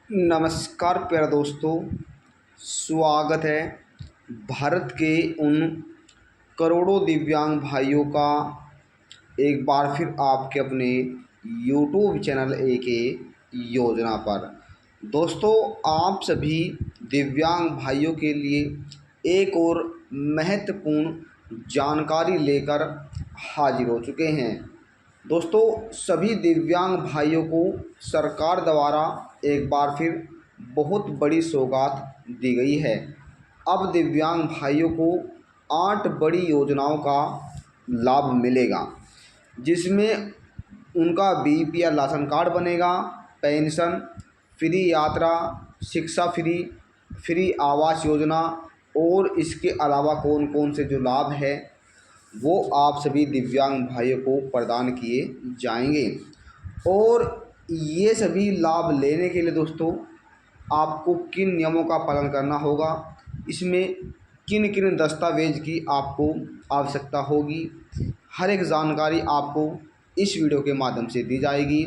नमस्कार प्यारे दोस्तों। स्वागत है भारत के उन करोड़ों दिव्यांग भाइयों का एक बार फिर आपके अपने यूट्यूब चैनल एके योजना पर। दोस्तों, आप सभी दिव्यांग भाइयों के लिए एक और महत्वपूर्ण जानकारी लेकर हाजिर हो चुके हैं। दोस्तों, सभी दिव्यांग भाइयों को सरकार द्वारा एक बार फिर बहुत बड़ी सौगात दी गई है। अब दिव्यांग भाइयों को 8 बड़ी योजनाओं का लाभ मिलेगा, जिसमें उनका बीपीएल राशन कार्ड बनेगा, पेंशन, फ्री यात्रा, शिक्षा फ्री, फ्री आवास योजना और इसके अलावा कौन कौन से जो लाभ है वो आप सभी दिव्यांग भाइयों को प्रदान किए जाएंगे। और ये सभी लाभ लेने के लिए दोस्तों आपको किन नियमों का पालन करना होगा, इसमें किन किन दस्तावेज की आपको आवश्यकता होगी, हर एक जानकारी आपको इस वीडियो के माध्यम से दी जाएगी।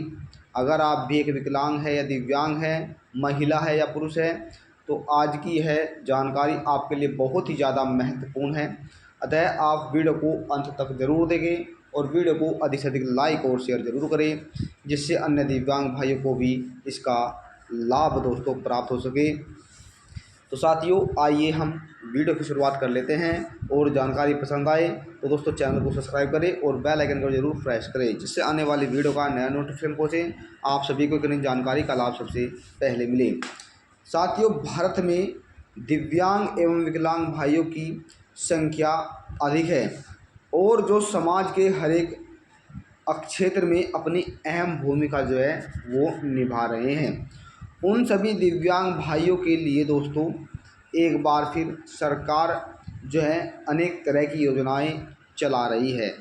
अगर आप भी एक विकलांग है या दिव्यांग है, महिला है या पुरुष है, तो आज की यह जानकारी आपके लिए बहुत ही ज़्यादा महत्वपूर्ण है। अतः आप वीडियो को अंत तक ज़रूर देखें और वीडियो को अधिक से अधिक लाइक और शेयर ज़रूर करें, जिससे अन्य दिव्यांग भाइयों को भी इसका लाभ दोस्तों प्राप्त हो सके। तो साथियों, आइए हम वीडियो की शुरुआत कर लेते हैं। और जानकारी पसंद आए तो दोस्तों चैनल को सब्सक्राइब करें और बेल आइकन को जरूर प्रेस करें, जिससे आने वाली वीडियो का नया नोटिफिकेशन पहुँचे, आप सभी को इतनी जानकारी का लाभ सबसे पहले मिले। साथियों, भारत में दिव्यांग एवं विकलांग भाइयों की संख्या अधिक है और जो समाज के हर एक क्षेत्र में अपनी अहम भूमिका जो है वो निभा रहे हैं। उन सभी दिव्यांग भाइयों के लिए दोस्तों एक बार फिर सरकार जो है अनेक तरह की योजनाएं चला रही है,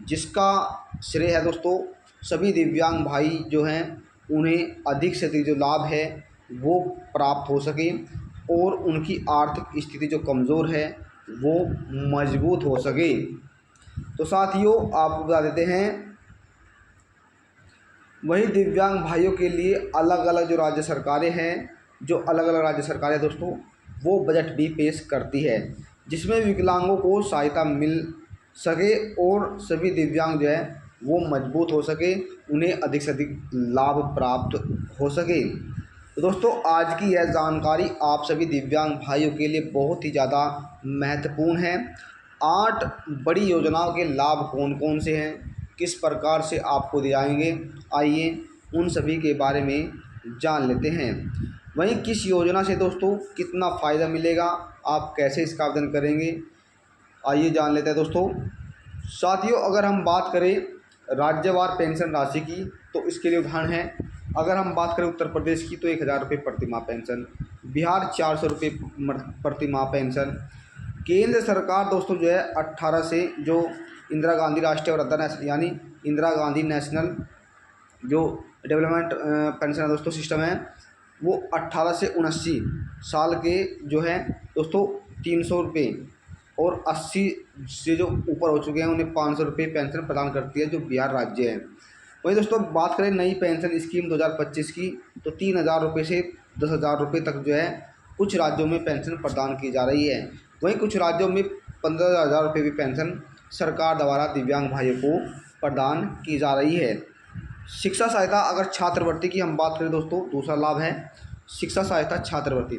जिसका श्रेय है दोस्तों सभी दिव्यांग भाई जो हैं उन्हें अधिक से अधिक जो लाभ है वो प्राप्त हो सके और उनकी आर्थिक स्थिति जो कमज़ोर है वो मजबूत हो सके। तो साथियों, आपको बता देते हैं, वही दिव्यांग भाइयों के लिए अलग अलग जो राज्य सरकारें हैं, जो अलग अलग राज्य सरकारें दोस्तों वो बजट भी पेश करती है, जिसमें विकलांगों को सहायता मिल सके और सभी दिव्यांग जो है वो मजबूत हो सके, उन्हें अधिक से अधिक लाभ प्राप्त हो सके। तो दोस्तों, आज की यह जानकारी आप सभी दिव्यांग भाइयों के लिए बहुत ही ज़्यादा महत्वपूर्ण है। 8 बड़ी योजनाओं के लाभ कौन कौन से हैं, किस प्रकार से आपको दिए जाएंगे, आइए उन सभी के बारे में जान लेते हैं। वहीं किस योजना से दोस्तों कितना फ़ायदा मिलेगा, आप कैसे इसका आवेदन करेंगे, आइए जान लेते हैं दोस्तों। साथियों, अगर हम बात करें राज्यवार पेंशन राशि की तो इसके लिए उदाहरण है। अगर हम बात करें उत्तर प्रदेश की तो 1000 रुपये प्रति माह पेंशन, बिहार 400 रुपये प्रति माह पेंशन। केंद्र सरकार दोस्तों जो है 18 से जो इंदिरा गांधी राष्ट्रीय वृद्धा नेशनल यानी इंदिरा गांधी नेशनल जो डेवलपमेंट पेंशन है दोस्तों सिस्टम है, वो 18 से 79 साल के जो है दोस्तों 300 रुपये और 80 से जो ऊपर हो चुके हैं उन्हें 500 रुपये पेंशन प्रदान करती है जो बिहार राज्य है। वहीं दोस्तों बात करें नई पेंशन स्कीम 2025 की तो 3000 रुपये से 10,000 रुपये तक जो है कुछ राज्यों में पेंशन प्रदान की जा रही है। वहीं कुछ राज्यों में 15,000 रुपये भी पेंशन सरकार द्वारा दिव्यांग भाइयों को प्रदान की जा रही है। शिक्षा सहायता, अगर छात्रवृत्ति की हम बात करें दोस्तों, दूसरा लाभ है शिक्षा सहायता छात्रवृत्ति।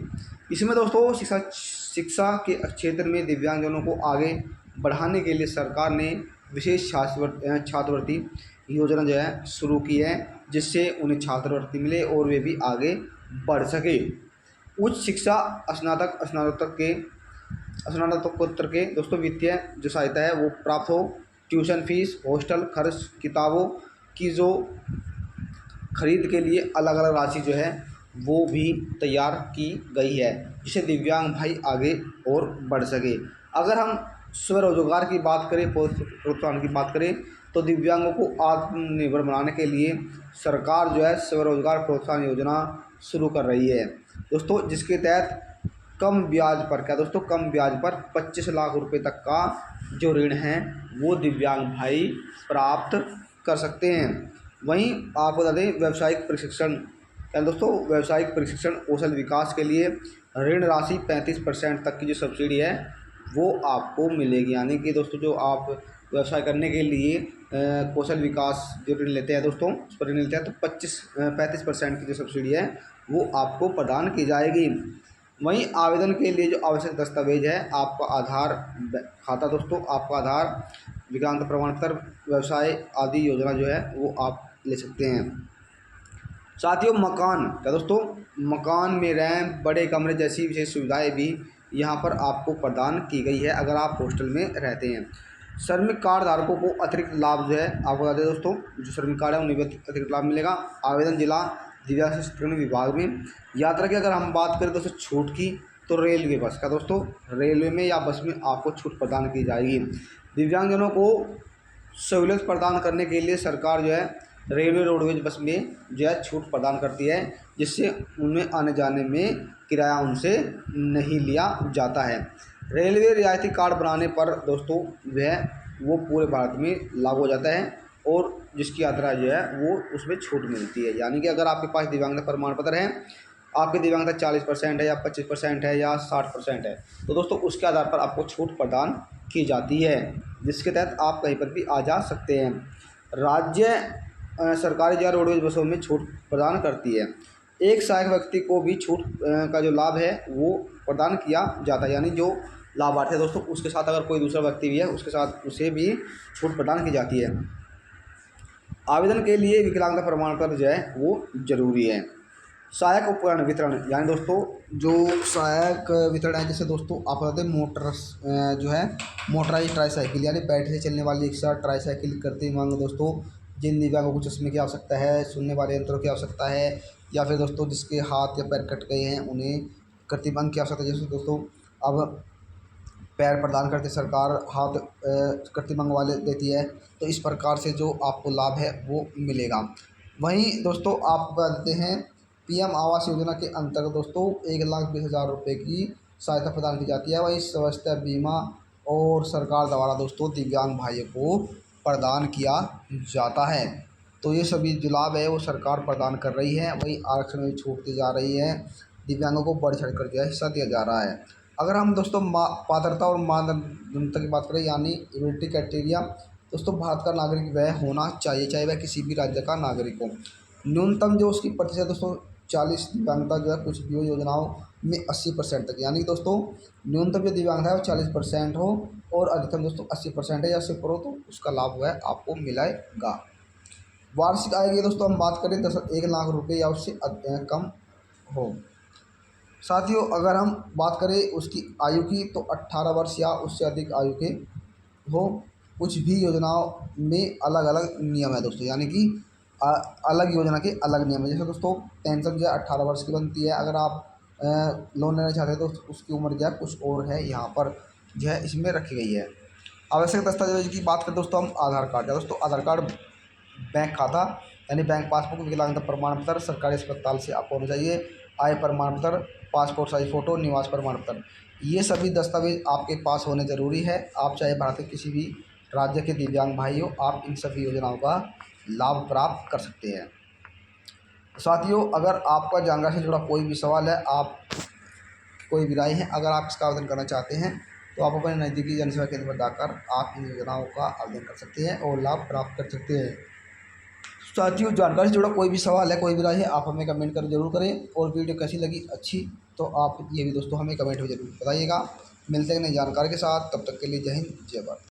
इसमें दोस्तों शिक्षा के क्षेत्र में दिव्यांगजनों को आगे बढ़ाने के लिए सरकार ने विशेष छात्रवृत्ति योजना जो है शुरू की है, जिससे उन्हें छात्रवृत्ति मिले और वे भी आगे बढ़ सके। उच्च शिक्षा स्नातकोत्तर के दोस्तों वित्तीय जो सहायता है वो प्राप्त हो। ट्यूशन फीस, हॉस्टल खर्च, किताबों की जो खरीद के लिए अलग अलग राशि जो है वो भी तैयार की गई है, जिससे दिव्यांग भाई आगे और बढ़ सके। अगर हम स्वरोजगार की बात करें, प्रोत्साहन की बात करें, तो दिव्यांगों को आत्मनिर्भर बनाने के लिए सरकार जो है स्वरोजगार प्रोत्साहन योजना शुरू कर रही है दोस्तों, जिसके तहत कम ब्याज पर कम ब्याज पर 25 लाख रुपए तक का जो ऋण है वो दिव्यांग भाई प्राप्त कर सकते हैं। वहीं आपको बता दें, व्यावसायिक प्रशिक्षण क्या दोस्तों, व्यावसायिक प्रशिक्षण कौशल विकास के लिए ऋण राशि 35% तक की जो सब्सिडी है वो आपको मिलेगी। यानी कि दोस्तों, जो आप व्यवसाय करने के लिए कौशल विकास जो ऋण लेते हैं दोस्तों, उस पर ऋण लेते हैं तो 35% की जो सब्सिडी है वो आपको प्रदान की जाएगी। वहीं आवेदन के लिए जो आवश्यक दस्तावेज है, आपका आधार खाता दोस्तों, आपका आधार, विकलांगता प्रमाण पत्र, व्यवसाय आदि योजना जो है वो आप ले सकते हैं। साथियों, मकान क्या दोस्तों, मकान में रैंप, बड़े कमरे जैसी विशेष सुविधाएं भी यहाँ पर आपको प्रदान की गई है अगर आप हॉस्टल में रहते हैं। श्रमिक कार्ड धारकों को अतिरिक्त लाभ जो है आपको बता दें दोस्तों, जो श्रमिक कार्ड है उन्हें भी अतिरिक्त लाभ मिलेगा। आवेदन जिला दिव्यांग सशक्तिकरण विभाग में। यात्रा की अगर हम बात करें दोस्तों छूट की, तो रेलवे बस का दोस्तों, रेलवे में या बस में आपको छूट प्रदान की जाएगी। दिव्यांगजनों को सहूलियत प्रदान करने के लिए सरकार जो है रेलवे रोडवेज बस में जो है छूट प्रदान करती है, जिससे उनमें आने जाने में किराया उनसे नहीं लिया जाता है। रेलवे रियायती कार्ड बनाने पर दोस्तों वह वो पूरे भारत में लागू हो जाता है और जिसकी यात्रा जो है वो उसमें छूट मिलती है। यानी कि अगर आपके पास दिव्यांगता प्रमाण पत्र है, आपकी दिव्यांगता 40% है या 25% है या 60% है, तो दोस्तों उसके आधार पर आपको छूट प्रदान की जाती है, जिसके तहत आप कहीं पर भी आ जा सकते हैं। राज्य सरकारी या रोडवेज बसों में छूट प्रदान करती है। एक सहायक व्यक्ति को भी छूट का जो लाभ है वो प्रदान किया जाता है। यानी जो लाभार्थी है दोस्तों, उसके साथ अगर कोई दूसरा व्यक्ति भी है, उसके साथ उसे भी छूट प्रदान की जाती है। आवेदन के लिए विकलांगता प्रमाण पत्र जो है वो जरूरी है। सहायक उपकरण वितरण, यानी दोस्तों जो सहायक वितरण है, जैसे दोस्तों आप बताते हैं मोटर जो है मोटराइज ट्राईसाइकिल, यानी बैटरी से चलने वाली रिक्शा, ट्राईसाइकिल करते मांग दोस्तों जिन दिव्यांगों को चश्मे की आवश्यकता है, सुनने वाले यंत्रों की आवश्यकता है, या फिर दोस्तों जिसके हाथ या पैर कट गए हैं उन्हें कृत्रिमांग की आवश्यकता है। जैसे दोस्तों अब पैर प्रदान करते सरकार, हाथ कृत्रिमांग वाले देती है, तो इस प्रकार से जो आपको लाभ है वो मिलेगा। वहीं दोस्तों आप बता देते हैं पीएम आवास योजना के अंतर्गत दोस्तों 1,20,000 रुपये की सहायता प्रदान की जाती है। वहीं स्वास्थ्य बीमा और सरकार द्वारा दोस्तों दिव्यांग भाइयों को प्रदान किया जाता है। तो ये सभी जो लाभ है वो सरकार प्रदान कर रही है। वहीं आरक्षण में छूट दी जा रही है, दिव्यांगों को बढ़ चढ़ कर जो है हिस्सा दिया जा रहा है। अगर हम दोस्तों पात्रता और मानदंडता की बात करें, यानी एलिजिबिलिटी क्राइटेरिया, दोस्तों भारत का नागरिक वह होना चाहिए, चाहे वह किसी भी राज्य का नागरिक हो। न्यूनतम जो उसकी प्रतिशत दोस्तों 40, दिव्यांगता जो है कुछ भी हो योजनाओं में 80% तक, यानी दोस्तों न्यूनतम जो दिव्यांगता है वो 40% हो और अधिकतम दोस्तों 80% है या सिर्फ हो तो उसका लाभ जो है आपको मिलेगा। वार्षिक आय की दोस्तों हम बात करें 1 लाख रुपये या उससे कम हो। साथियों अगर हम बात करें उसकी आयु की, तो 18 वर्ष या उससे अधिक आयु के हो। कुछ भी योजनाओं में अलग अलग नियम है दोस्तों, यानी कि अलग योजना के अलग नियम है। जैसे दोस्तों पेंशन जो है 18 वर्ष की बनती है, अगर आप लोन लेना चाहते हैं तो उसकी उम्र जो है कुछ और है, यहाँ पर जो है इसमें रखी गई है। आवश्यक दस्तावेज की बात करें दोस्तों हम, आधार कार्ड है दोस्तों, आधार कार्ड, बैंक खाता यानी बैंक पासबुक, विकलांगता प्रमाण पत्र सरकारी अस्पताल से आपको होना चाहिए, आय प्रमाण पत्र, पासपोर्ट साइज फ़ोटो, निवास प्रमाण पत्र, ये सभी दस्तावेज आपके पास होने ज़रूरी है। आप चाहे भारत के किसी भी राज्य के दिव्यांग भाई हो, आप इन सभी योजनाओं का लाभ प्राप्त कर सकते हैं। साथियों अगर आपका जानकारी से जुड़ा कोई भी सवाल है, आप कोई भी राय है, अगर आप इसका आवेदन करना चाहते हैं तो आप अपने नज़दीकी जनसेवा केंद्र पर जाकर आप इन योजनाओं का आवेदन कर सकते हैं और लाभ प्राप्त कर सकते हैं। साथियों जानकारी से जुड़ा कोई भी सवाल है, कोई भी राय है, आप हमें कमेंट कर जरूर करें, और वीडियो कैसी लगी अच्छी तो आप ये भी दोस्तों हमें कमेंट में जरूर बताइएगा। मिलते हैं नई जानकारी के साथ, तब तक के लिए जय हिंद जय भारत।